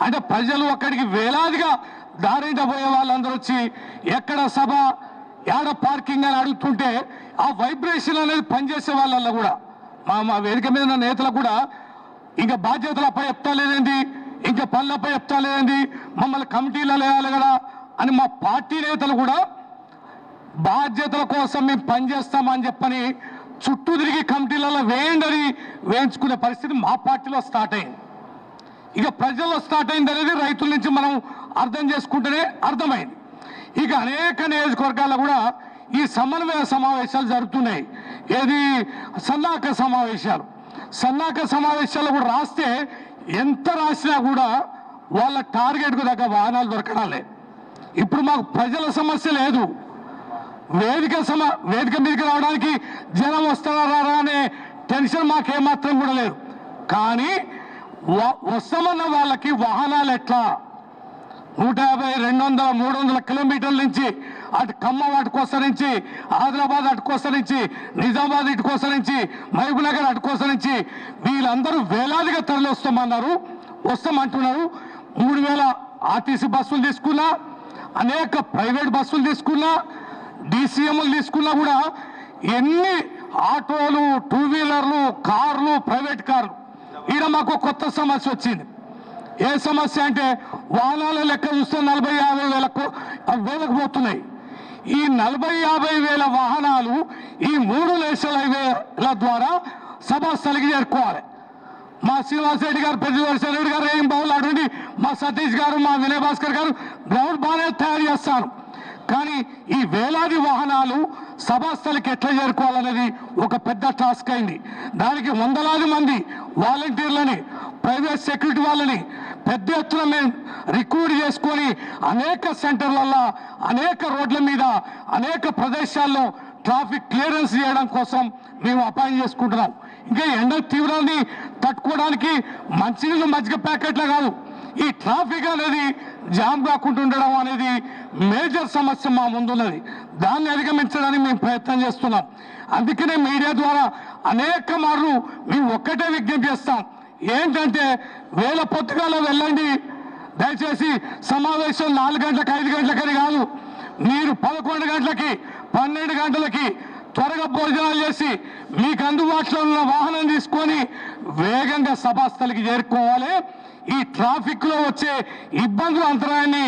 అంటే ప్రజలు అక్కడికి వేలాదిగా దారింట పోయే వాళ్ళందరూ వచ్చి ఎక్కడ సభ ఏడ పార్కింగ్ అని అడుగుతుంటే ఆ వైబ్రేషన్ అనేది పనిచేసే వాళ్ళల్లో కూడా మా వేదిక మీద ఉన్న నేతలు కూడా ఇంకా బాధ్యతలపై చెప్తాలేదండి, ఇంకా పనులపై చెప్తాలేదండి, మమ్మల్ని కమిటీలో వేయాలి కదా అని మా పార్టీ నేతలు కూడా బాధ్యతల కోసం మేము పనిచేస్తామని చెప్పని చుట్టూ తిరిగి కమిటీలలో వేయండి వేయించుకునే పరిస్థితి మా పార్టీలో స్టార్ట్ అయింది. ఇక ప్రజల్లో స్టార్ట్ అయింది అనేది రైతుల నుంచి మనం అర్థం చేసుకుంటేనే అర్థమైంది. ఇక అనేక నియోజకవర్గాల్లో కూడా ఈ సమన్వయ సమావేశాలు జరుగుతున్నాయి. ఏది సన్నాహక సమావేశాలు కూడా రాస్తే ఎంత రాసినా కూడా వాళ్ళ టార్గెట్కు తగ్గ వాహనాలు దొరకడం లేదు. ఇప్పుడు మాకు ప్రజల సమస్య లేదు, వేదిక మీదకి రావడానికి జనం వస్తారా అనే టెన్షన్ మాకేమాత్రం కూడా లేదు. కానీ వస్తామన్న వాళ్ళకి వాహనాలు ఎట్లా 150, 200, 300 కిలోమీటర్ల నుంచి అటు ఖమ్మం అటుకోసం నుంచి, ఆదిలాబాద్ అటుకోసం నుంచి, నిజామాబాద్ ఇటుకోసం నుంచి, మహబూబ్నగర్ అటుకోసం నుంచి వీళ్ళందరూ వేలాదిగా తరలి వస్తామంటున్నారు. 3000 ఆర్టీసీ బస్సులు తీసుకున్నా, అనేక ప్రైవేట్ బస్సులు తీసుకున్నా, DCMలు తీసుకున్నా కూడా ఎన్ని ఆటోలు, 2 వీలర్లు, కార్లు, ప్రైవేట్ కార్లు. ఈడ మాకు కొత్త సమస్య వచ్చింది. ఏ సమస్య అంటే వాహనాల లెక్క చూస్తే 40-50 వేలకు పోతున్నాయి. ఈ 40-50 వాహనాలు ఈ 3 నేషనల్ హైవేల ద్వారా సభాస్థలికి చేరుకోవాలి. మా శ్రీనివాస్ రెడ్డి గారు, పెద్దవర్ష రెడ్డి గారు, ఏం బావులు అటువంటి మా సతీష్ గారు, మా వినయ్ భాస్కర్ గారు గ్రౌండ్ బాగానే తయారు చేస్తారు. కానీ ఈ వేలాది వాహనాలు సభాస్థలికి ఎట్లా చేరుకోవాలనేది ఒక పెద్ద టాస్క్ అయింది. దానికి వందలాది మంది వాలంటీర్లని, ప్రైవేట్ సెక్యూరిటీ వాళ్ళని పెద్ద ఎత్తున మేము రిక్రూట్ చేసుకొని అనేక సెంటర్లలో, అనేక రోడ్ల మీద, అనేక ప్రదేశాల్లో ట్రాఫిక్ క్లియరెన్స్ చేయడం కోసం మేము అపాయింట్ చేసుకుంటున్నాం. ఇంకా ఎండ తీవ్రాన్ని తట్టుకోవడానికి మంచినీళ్ళు, మజ్జిగ ప్యాకెట్లే కాదు, ఈ ట్రాఫిక్ అనేది జామ్ కాకుండా ఉండడం అనేది మేజర్ సమస్య మా ముందున్నది. దాన్ని అధిగమించడానికి మేము ప్రయత్నం చేస్తున్నాం. అందుకనే మీడియా ద్వారా అనేక మార్లు మేము ఒక్కటే విజ్ఞప్తి చేస్తాం. ఏంటంటే వేళ పొద్దుగాల వెళ్ళండి, దయచేసి సమావేశం 4 గంటలకు 5 గంటలకని కాదు, మీరు 11 గంటలకి 12 గంటలకి త్వరగా భోజనాలు చేసి మీకు అందుబాటులో ఉన్న వాహనం తీసుకొని వేగంగా సభాస్థలికి చేరుకోవాలి. ఈ ట్రాఫిక్ లో వచ్చే ఇబ్బందుల అంతరాయాన్ని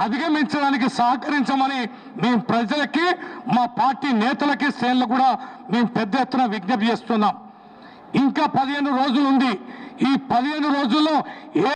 అధిగమించడానికి సహకరించమని మేము ప్రజలకి, మా పార్టీ నేతలకి, శ్రేణులకు కూడా మేము పెద్ద ఎత్తున విజ్ఞప్తి చేస్తున్నాం. ఇంకా 15 రోజులు ఉంది. ఈ 15 రోజుల్లో